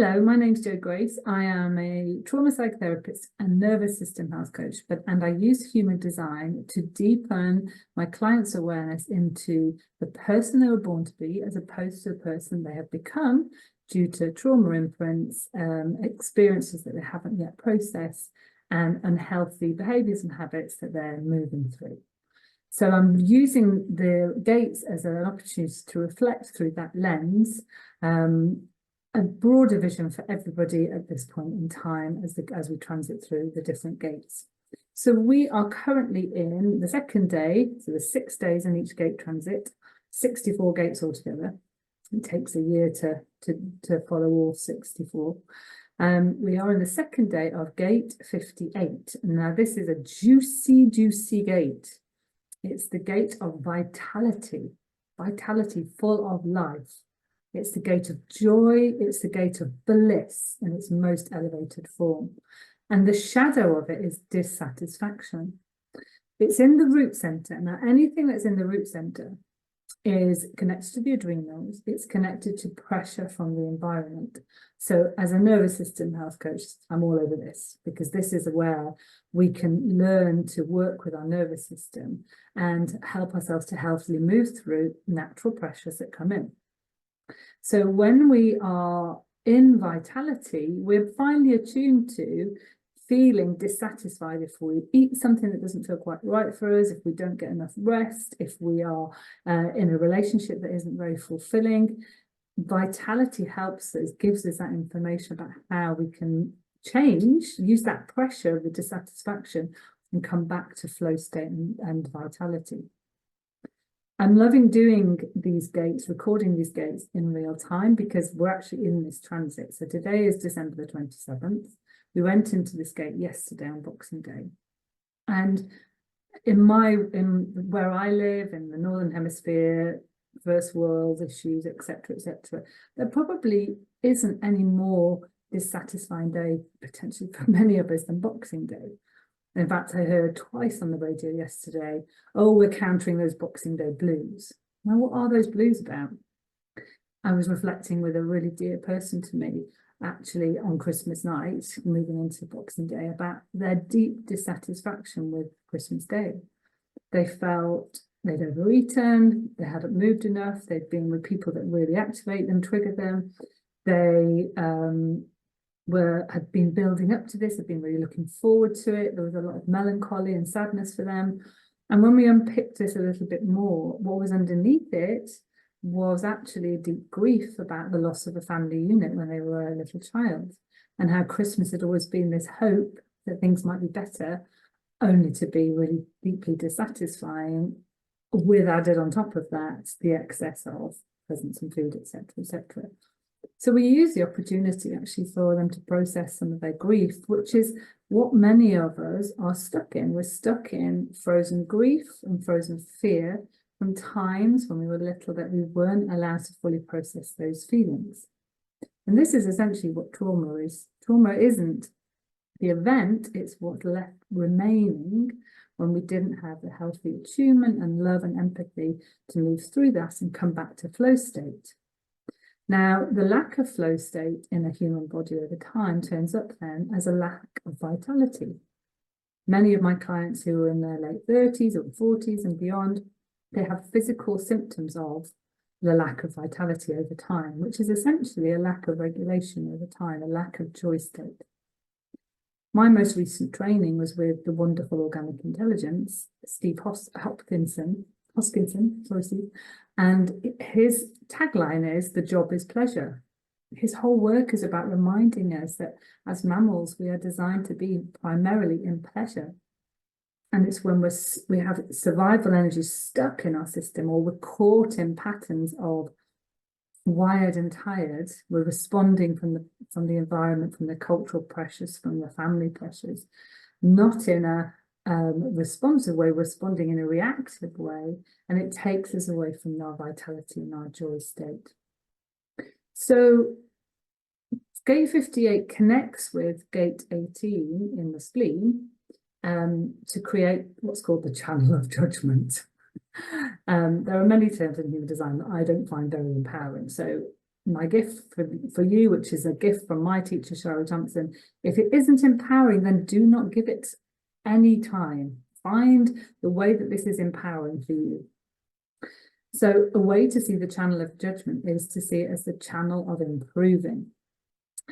Hello, my name's Jo Grace. I am a trauma psychotherapist and nervous system health coach, and I use human design to deepen my clients' awareness into the person they were born to be, as opposed to the person they have become due to trauma imprints, experiences that they haven't yet processed, and unhealthy behaviors and habits that they're moving through. So I'm using the gates as an opportunity to reflect through that lens, a broader vision for everybody at this point in time as we transit through the different gates. So we are currently in the second day, so there's 6 days in each gate transit, 64 gates altogether. It takes a year to follow all 64. We are in the second day of gate 58. Now this is a juicy gate. It's the gate of vitality full of life. It's the gate of joy, it's the gate of bliss in its most elevated form. And the shadow of it is dissatisfaction. It's in the root center. Now, anything that's in the root center is connected to the adrenals, it's connected to pressure from the environment. So as a nervous system health coach, I'm all over this, because this is where we can learn to work with our nervous system and help ourselves to healthily move through natural pressures that come in. So when we are in vitality, we're finely attuned to feeling dissatisfied if we eat something that doesn't feel quite right for us, if we don't get enough rest, if we are in a relationship that isn't very fulfilling. Vitality helps us, gives us that information about how we can change, use that pressure of the dissatisfaction and come back to flow state and vitality. I'm loving doing these gates, recording these gates in real time, because we're actually in this transit. So today is December the 27th. We went into this gate yesterday on Boxing Day. And in where I live, in the Northern Hemisphere, first world issues, etc., there probably isn't any more dissatisfying day potentially for many of us than Boxing Day. In fact, I heard twice on the radio yesterday, oh, we're countering those Boxing Day blues. Now, what are those blues about? I was reflecting with a really dear person to me, actually on Christmas night, moving into Boxing Day, about their deep dissatisfaction with Christmas Day. They felt they'd overeaten, they hadn't moved enough, they'd been with people that really activate them, trigger them. They had been building up to this, had been really looking forward to it. There was a lot of melancholy and sadness for them. And when we unpicked this a little bit more, what was underneath it was actually a deep grief about the loss of a family unit when they were a little child, and how Christmas had always been this hope that things might be better, only to be really deeply dissatisfying, with added on top of that the excess of presents and food, etc., etc. So we use the opportunity actually for them to process some of their grief, which is what many of us are stuck in. We're stuck in frozen grief and frozen fear from times when we were little that we weren't allowed to fully process those feelings. And this is essentially what trauma is. Trauma isn't the event, it's what's left remaining when we didn't have the healthy attunement and love and empathy to move through that and come back to flow state. Now, the lack of flow state in a human body over time turns up then as a lack of vitality. Many of my clients who are in their late 30s or 40s and beyond, they have physical symptoms of the lack of vitality over time, which is essentially a lack of regulation over time, a lack of joy state. My most recent training was with the wonderful organic intelligence, Steve Hoskinson, and his tagline is, "The job is pleasure." His whole work is about reminding us that as mammals, we are designed to be primarily in pleasure. And it's when we have survival energy stuck in our system, or we're caught in patterns of wired and tired, we're responding from the environment, from the cultural pressures, from the family pressures, not in a responsive way, responding in a reactive way, and it takes us away from our vitality and our joy state. So gate 58 connects with gate 18 in the spleen to create what's called the channel of judgment. There are many terms in human design that I don't find very empowering. So my gift for you, which is a gift from my teacher, Cheryl Thompson. If it isn't empowering, then do not give it any time. Find the way that this is empowering for you. So a way to see the channel of judgment is to see it as the channel of improving.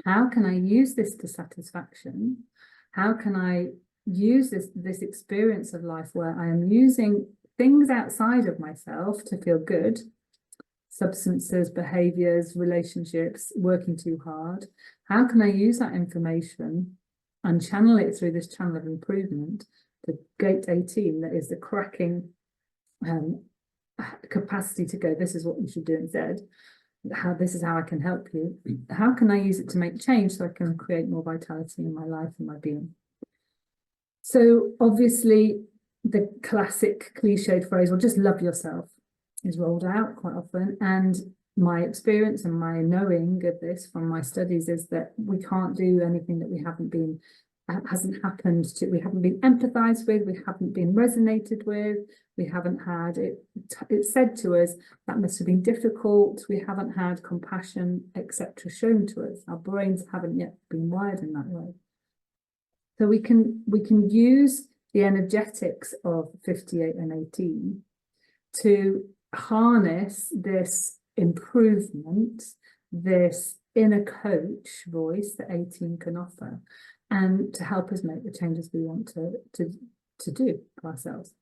How can I use this to satisfaction? How can I use this experience of life where I am using things outside of myself to feel good, substances, behaviors, relationships, working too hard? How can I use that information and channel it through this channel of improvement, the gate 18, that is the cracking capacity to go, this is what you should do instead. This is how I can help you. How can I use it to make change so I can create more vitality in my life and my being? So obviously the classic cliched phrase, well, just love yourself, is rolled out quite often. And my experience and my knowing of this from my studies is that we can't do anything that we haven't been, hasn't happened to, we haven't been empathized with, we haven't been resonated with, we haven't had it said to us that must have been difficult, we haven't had compassion, etc. shown to us. Our brains haven't yet been wired in that way. So we can use the energetics of 58 and 18 to harness this improvement, this inner coach voice that 18 can offer, and to help us make the changes we want to do for ourselves.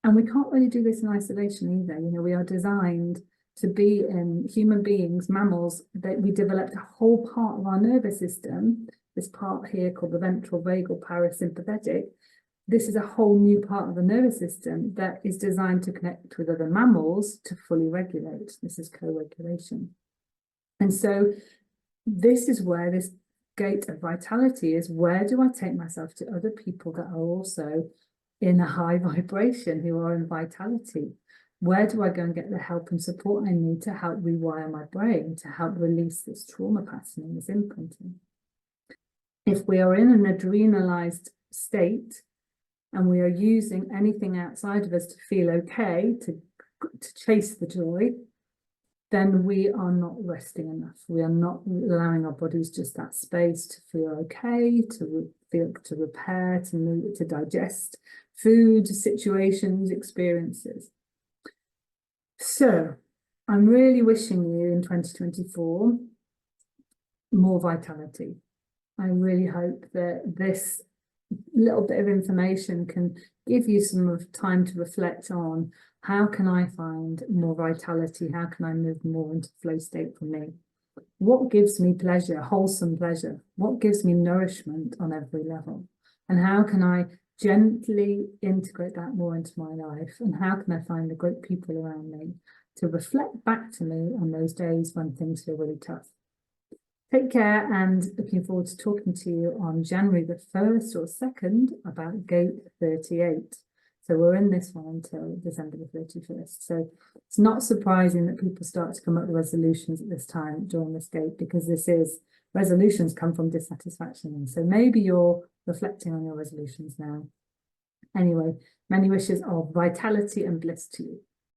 And we can't really do this in isolation either. You know, we are designed to be in human beings, mammals, that we developed a whole part of our nervous system, this part here called the ventral vagal parasympathetic. This is a whole new part of the nervous system that is designed to connect with other mammals to fully regulate. This is co-regulation. And so this is where this gate of vitality is. Where do I take myself to other people that are also in a high vibration, who are in vitality? Where do I go and get the help and support I need to help rewire my brain, to help release this trauma pattern, this imprinting? If we are in an adrenalized state and we are using anything outside of us to feel okay, to chase the joy, then we are not resting enough. We are not allowing our bodies just that space to feel okay, to repair, to move, to digest food, situations, experiences. So I'm really wishing you in 2024 more vitality. I really hope that this little bit of information can give you some time to reflect on, how can I find more vitality? How can I move more into flow state for me? What gives me pleasure, wholesome pleasure? What gives me nourishment on every level? And how can I gently integrate that more into my life? And how can I find the great people around me to reflect back to me on those days when things feel really tough? Take care, and looking forward to talking to you on January the 1st or 2nd about gate 38. So we're in this one until December the 31st. So it's not surprising that people start to come up with resolutions at this time during this gate, because resolutions come from dissatisfaction. And so maybe you're reflecting on your resolutions now. Anyway, many wishes of vitality and bliss to you.